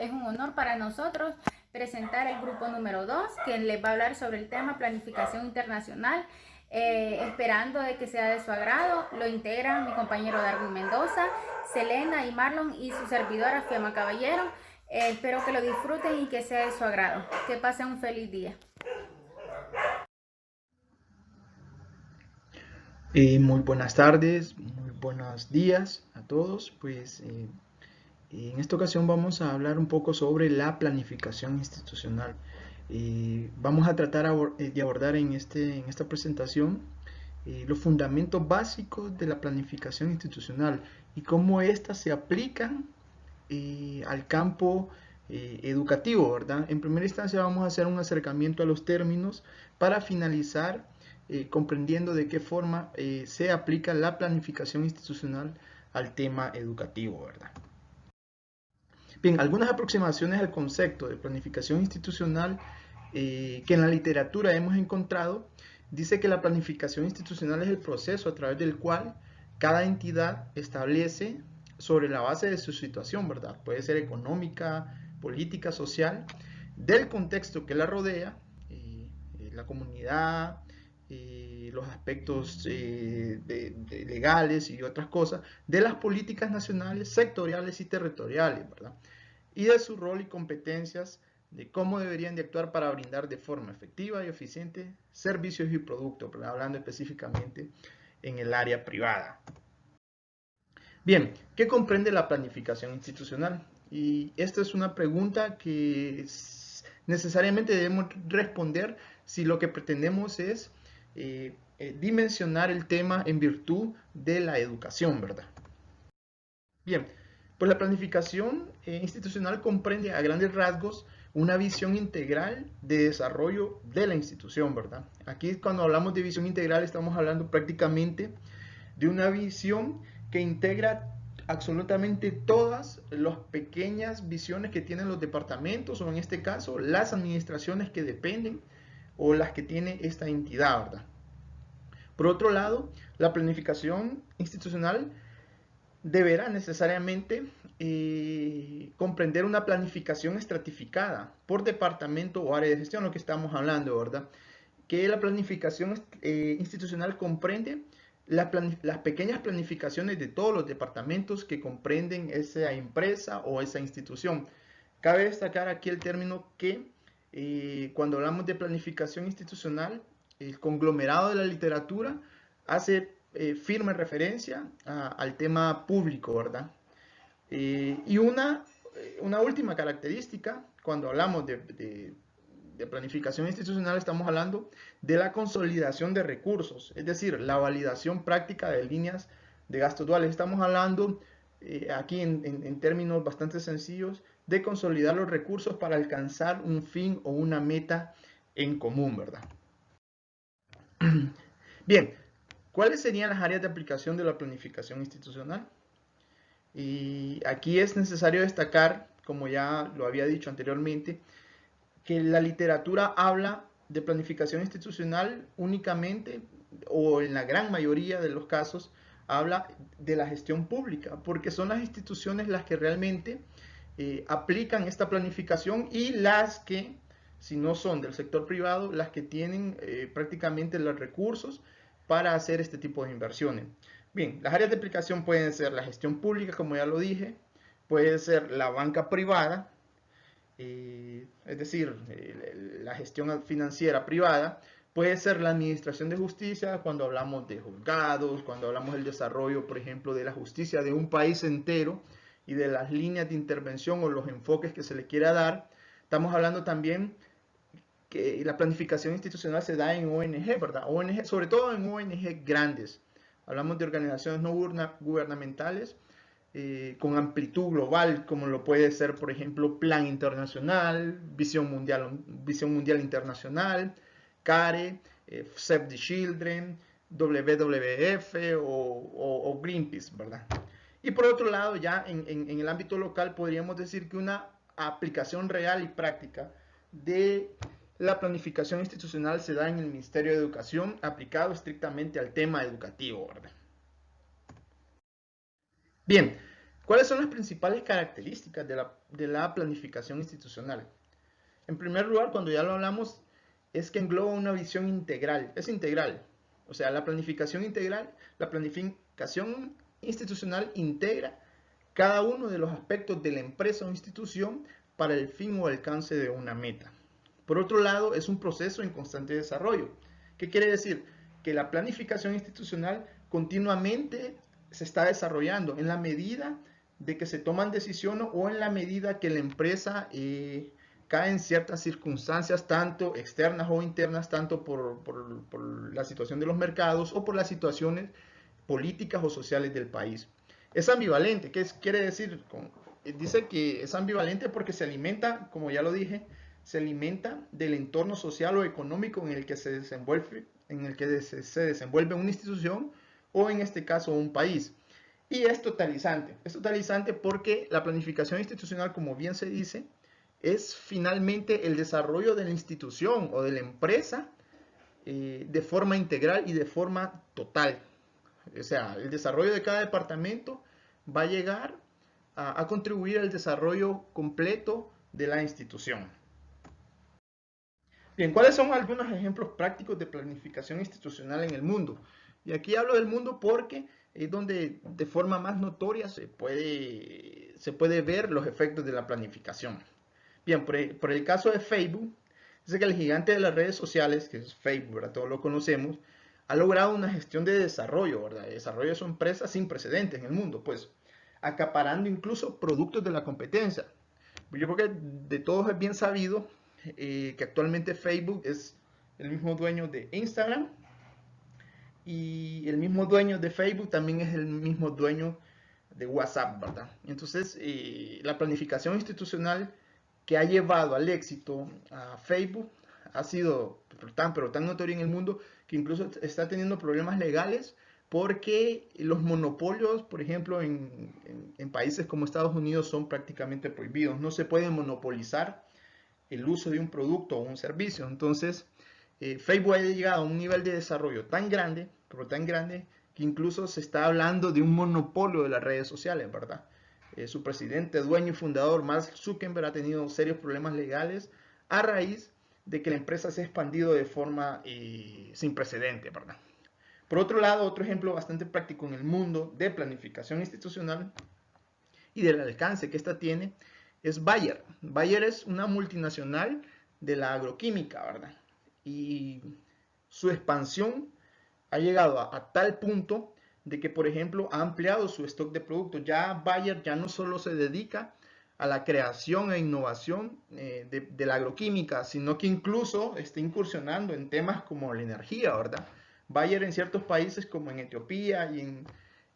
es un honor para nosotros presentar el grupo número 2, quien les va a hablar sobre el tema planificación internacional, esperando de que sea de su agrado. Lo integran mi compañero Darwin Mendoza, Selena y Marlon y su servidora Fiamma Caballero. Espero que lo disfruten y que sea de su agrado. Que pasen un feliz día. Muy buenas tardes, muy buenos días a todos. En esta ocasión vamos a hablar un poco sobre la planificación institucional. Vamos a tratar de abordar en esta presentación los fundamentos básicos de la planificación institucional y cómo éstas se aplican al campo educativo, ¿verdad? En primera instancia vamos a hacer un acercamiento a los términos para finalizar comprendiendo de qué forma se aplica la planificación institucional al tema educativo, ¿verdad? Bien, algunas aproximaciones al concepto de planificación institucional que en la literatura hemos encontrado, dice que la planificación institucional es el proceso a través del cual cada entidad establece sobre la base de su situación, ¿verdad? Puede ser económica, política, social, del contexto que la rodea, la comunidad, los aspectos legales y otras cosas, de las políticas nacionales, sectoriales y territoriales, ¿verdad? Y de su rol y competencias de cómo deberían de actuar para brindar de forma efectiva y eficiente servicios y productos, ¿verdad? Hablando específicamente en el área privada. Bien, ¿qué comprende la planificación institucional? Y esta es una pregunta que necesariamente debemos responder si lo que pretendemos es dimensionar el tema en virtud de la educación, ¿verdad? Bien, pues la planificación institucional comprende a grandes rasgos una visión integral de desarrollo de la institución, ¿verdad? Aquí cuando hablamos de visión integral estamos hablando prácticamente de una visión que integra absolutamente todas las pequeñas visiones que tienen los departamentos o en este caso las administraciones que dependen o las que tiene esta entidad, ¿verdad? Por otro lado, la planificación institucional deberá necesariamente comprender una planificación estratificada por departamento o área de gestión, lo que estamos hablando, ¿verdad? Que la planificación institucional comprende las pequeñas planificaciones de todos los departamentos que comprenden esa empresa o esa institución. Cabe destacar aquí el término que cuando hablamos de planificación institucional, el conglomerado de la literatura hace firme referencia al tema público, ¿verdad? Y una última característica, cuando hablamos de planificación institucional, estamos hablando de la consolidación de recursos, es decir, la validación práctica de líneas de gasto duales. Estamos hablando aquí en términos bastante sencillos de consolidar los recursos para alcanzar un fin o una meta en común, ¿verdad? Bien, ¿cuáles serían las áreas de aplicación de la planificación institucional? Y aquí es necesario destacar, como ya lo había dicho anteriormente, que la literatura habla de planificación institucional únicamente, o en la gran mayoría de los casos, habla de la gestión pública, porque son las instituciones las que realmente aplican esta planificación y las que, si no son del sector privado, las que tienen prácticamente los recursos para hacer este tipo de inversiones. Bien, las áreas de aplicación pueden ser la gestión pública, como ya lo dije, puede ser la banca privada, es decir, la gestión financiera privada, puede ser la administración de justicia cuando hablamos de juzgados, cuando hablamos del desarrollo, por ejemplo, de la justicia de un país entero y de las líneas de intervención o los enfoques que se le quiera dar. Estamos hablando también que la planificación institucional se da en ONG, ¿verdad? ONG, sobre todo en ONG grandes. Hablamos de organizaciones no gubernamentales con amplitud global, como lo puede ser, por ejemplo, Plan Internacional, Visión Mundial Internacional, CARE, Save the Children, WWF o Greenpeace, ¿verdad? Y por otro lado, ya en el ámbito local podríamos decir que una aplicación real y práctica de la planificación institucional se da en el Ministerio de Educación aplicado estrictamente al tema educativo, ¿verdad? Bien, ¿Cuáles son las principales características de la planificación institucional? En primer lugar, cuando ya lo hablamos, es que engloba una visión integral. Es integral. O sea, la planificación integral, la planificación institucional integra cada uno de los aspectos de la empresa o institución para el fin o alcance de una meta. Por otro lado, es un proceso en constante desarrollo. ¿Qué quiere decir? Que la planificación institucional continuamente se está desarrollando en la medida de que se toman decisiones o en la medida que la empresa cae en ciertas circunstancias, tanto externas o internas, tanto por la situación de los mercados o por las situaciones políticas o sociales del país. Es ambivalente. ¿Qué quiere decir? Dice que es ambivalente porque se alimenta, como ya lo dije, se alimenta del entorno social o económico en el que se desenvuelve una institución o en este caso un país. Y es totalizante. Es totalizante porque la planificación institucional, como bien se dice, es finalmente el desarrollo de la institución o de la empresa de forma integral y de forma total. O sea, el desarrollo de cada departamento va a llegar a contribuir al desarrollo completo de la institución. Bien, ¿cuáles son algunos ejemplos prácticos de planificación institucional en el mundo? Y aquí hablo del mundo porque es donde de forma más notoria se puede ver los efectos de la planificación. Bien, por el caso de Facebook, dice que el gigante de las redes sociales, que es Facebook, ¿verdad? Todos lo conocemos, ha logrado una gestión de desarrollo, ¿verdad? De desarrollo de su empresa sin precedentes en el mundo, pues, acaparando incluso productos de la competencia. Yo creo que de todos es bien sabido que actualmente Facebook es el mismo dueño de Instagram y el mismo dueño de Facebook también es el mismo dueño de WhatsApp, ¿verdad? Entonces, la planificación institucional que ha llevado al éxito a Facebook ha sido pero tan notoria en el mundo que incluso está teniendo problemas legales porque los monopolios, por ejemplo, en países como Estados Unidos son prácticamente prohibidos. No se puede monopolizar el uso de un producto o un servicio. Entonces, Facebook ha llegado a un nivel de desarrollo tan grande, pero tan grande, que incluso se está hablando de un monopolio de las redes sociales, ¿verdad? Su presidente, dueño y fundador, Mark Zuckerberg, ha tenido serios problemas legales a raíz de que la empresa se ha expandido de forma sin precedente, ¿verdad? Por otro lado, otro ejemplo bastante práctico en el mundo de planificación institucional y del alcance que esta tiene es Bayer. Bayer es una multinacional de la agroquímica, ¿verdad? Y su expansión ha llegado a tal punto de que, por ejemplo, ha ampliado su stock de productos. Ya Bayer ya no solo se dedica a la creación e innovación de la agroquímica, sino que incluso está incursionando en temas como la energía, ¿verdad? Bayer en ciertos países como en Etiopía y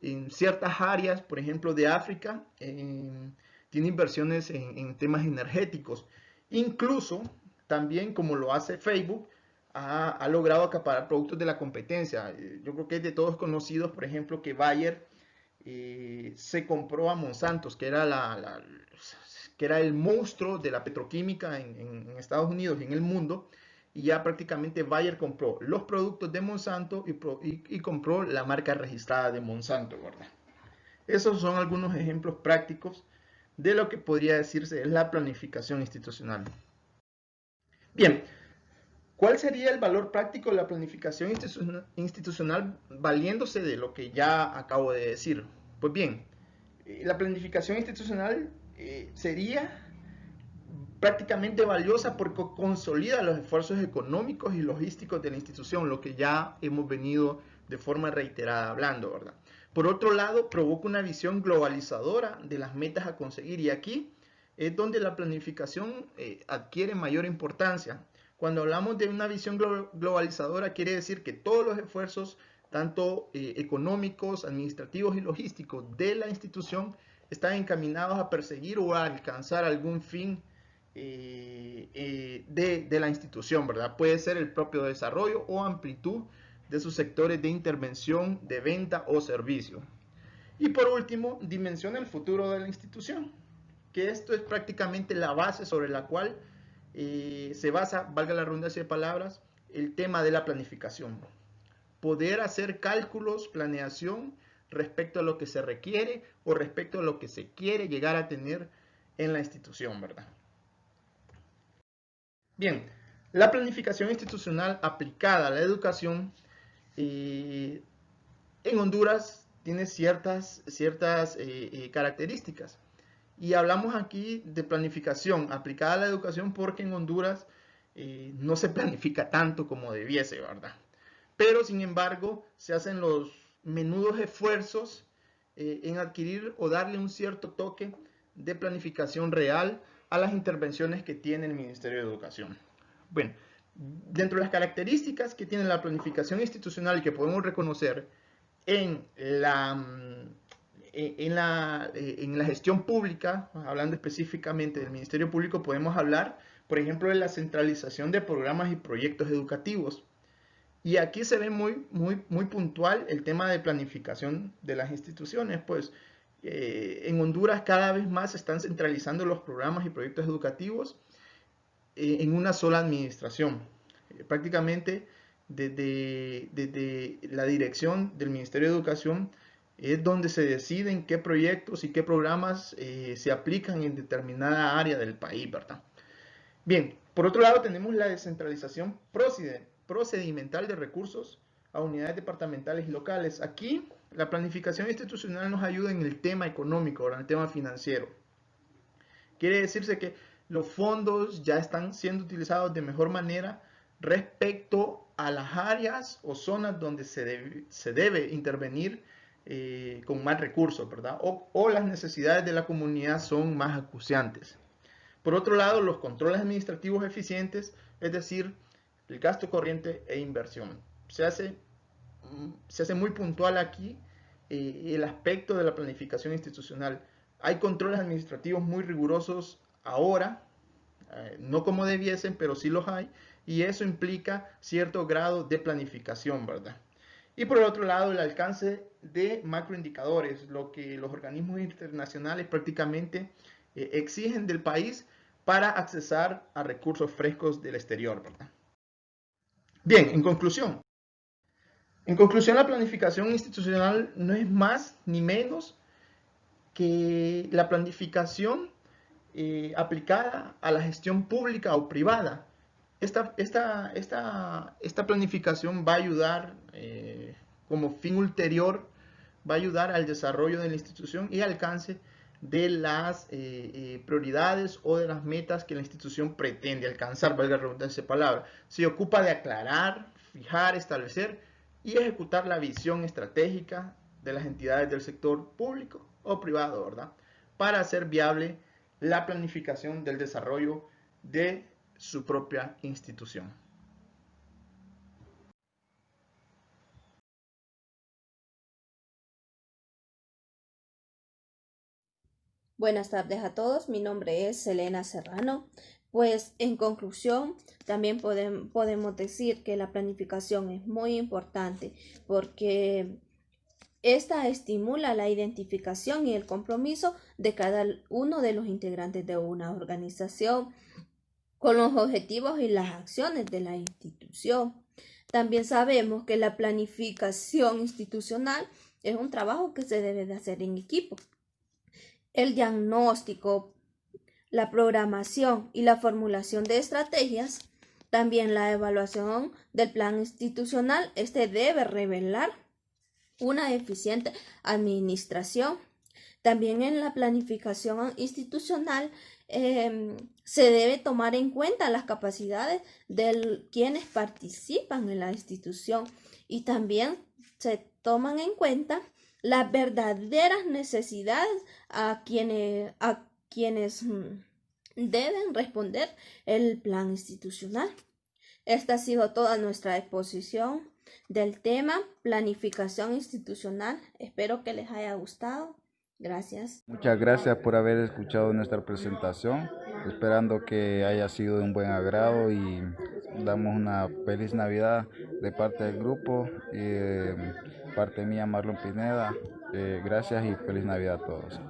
en ciertas áreas, por ejemplo, de África, tiene inversiones en temas energéticos. Incluso también, como lo hace Facebook, ha logrado acaparar productos de la competencia. Yo creo que es de todos conocidos, por ejemplo, que Bayer se compró a Monsanto, que era el monstruo de la petroquímica en Estados Unidos y en el mundo, y ya prácticamente Bayer compró los productos de Monsanto y compró la marca registrada de Monsanto, ¿verdad? Esos son algunos ejemplos prácticos de lo que podría decirse es la planificación institucional. Bien, ¿cuál sería el valor práctico de la planificación institucional valiéndose de lo que ya acabo de decir? Pues bien, la planificación institucional sería prácticamente valiosa porque consolida los esfuerzos económicos y logísticos de la institución, lo que ya hemos venido de forma reiterada hablando, ¿verdad? Por otro lado, provoca una visión globalizadora de las metas a conseguir y aquí es donde la planificación adquiere mayor importancia. Cuando hablamos de una visión globalizadora quiere decir que todos los esfuerzos, tanto económicos, administrativos y logísticos de la institución, están encaminados a perseguir o a alcanzar algún fin de la institución, ¿verdad? Puede ser el propio desarrollo o amplitud de sus sectores de intervención, de venta o servicio. Y por último, dimensiona el futuro de la institución, que esto es prácticamente la base sobre la cual se basa, valga la redundancia de palabras, el tema de la planificación. Poder hacer cálculos, planeación respecto a lo que se requiere o respecto a lo que se quiere llegar a tener en la institución, ¿verdad? Bien, la planificación institucional aplicada a la educación en Honduras tiene ciertas características. Y hablamos aquí de planificación aplicada a la educación porque en Honduras no se planifica tanto como debiese, ¿verdad? Pero sin embargo se hacen los menudos esfuerzos en adquirir o darle un cierto toque de planificación real a las intervenciones que tiene el Ministerio de Educación. Bueno, dentro de las características que tiene la planificación institucional y que podemos reconocer en la gestión pública, hablando específicamente del Ministerio Público, podemos hablar, por ejemplo, de la centralización de programas y proyectos educativos. Y aquí se ve muy puntual el tema de planificación de las instituciones, pues en Honduras cada vez más se están centralizando los programas y proyectos educativos en una sola administración. Prácticamente desde la dirección del Ministerio de Educación es donde se deciden qué proyectos y qué programas se aplican en determinada área del país, ¿verdad? Bien, por otro lado tenemos la descentralización procedimental de recursos a unidades departamentales y locales. Aquí la planificación institucional nos ayuda en el tema económico, en el tema financiero. Quiere decirse que los fondos ya están siendo utilizados de mejor manera respecto a las áreas o zonas donde se debe intervenir con más recursos, ¿verdad? O las necesidades de la comunidad son más acuciantes. Por otro lado, los controles administrativos eficientes, es decir, el gasto corriente e inversión. Se hace muy puntual aquí el aspecto de la planificación institucional. Hay controles administrativos muy rigurosos ahora, no como debiesen, pero sí los hay, y eso implica cierto grado de planificación, ¿verdad? Y por el otro lado, el alcance de macroindicadores, lo que los organismos internacionales prácticamente exigen del país para accesar a recursos frescos del exterior, ¿verdad? Bien, en conclusión, la planificación institucional no es más ni menos que la planificación aplicada a la gestión pública o privada. Esta planificación va a ayudar como fin ulterior, va a ayudar al desarrollo de la institución y alcance de las prioridades o de las metas que la institución pretende alcanzar, valga la redundancia de palabra. Se ocupa de aclarar, fijar, establecer y ejecutar la visión estratégica de las entidades del sector público o privado, ¿verdad? Para hacer viable la planificación del desarrollo de su propia institución. Buenas tardes a todos, mi nombre es Selena Serrano. Pues en conclusión, también podemos decir que la planificación es muy importante porque esta estimula la identificación y el compromiso de cada uno de los integrantes de una organización con los objetivos y las acciones de la institución. También sabemos que la planificación institucional es un trabajo que se debe de hacer en equipo. El diagnóstico, la programación y la formulación de estrategias, también la evaluación del plan institucional, debe revelar una eficiente administración. También en la planificación institucional se debe tomar en cuenta las capacidades de quienes participan en la institución y también se toman en cuenta las verdaderas necesidades a quienes deben responder el plan institucional. Esta ha sido toda nuestra exposición del tema planificación institucional. Espero que les haya gustado. Gracias. Muchas gracias por haber escuchado nuestra presentación, esperando que haya sido de un buen agrado y damos una feliz Navidad de parte del grupo y de parte mía Marlon Pineda. Gracias y feliz Navidad a todos.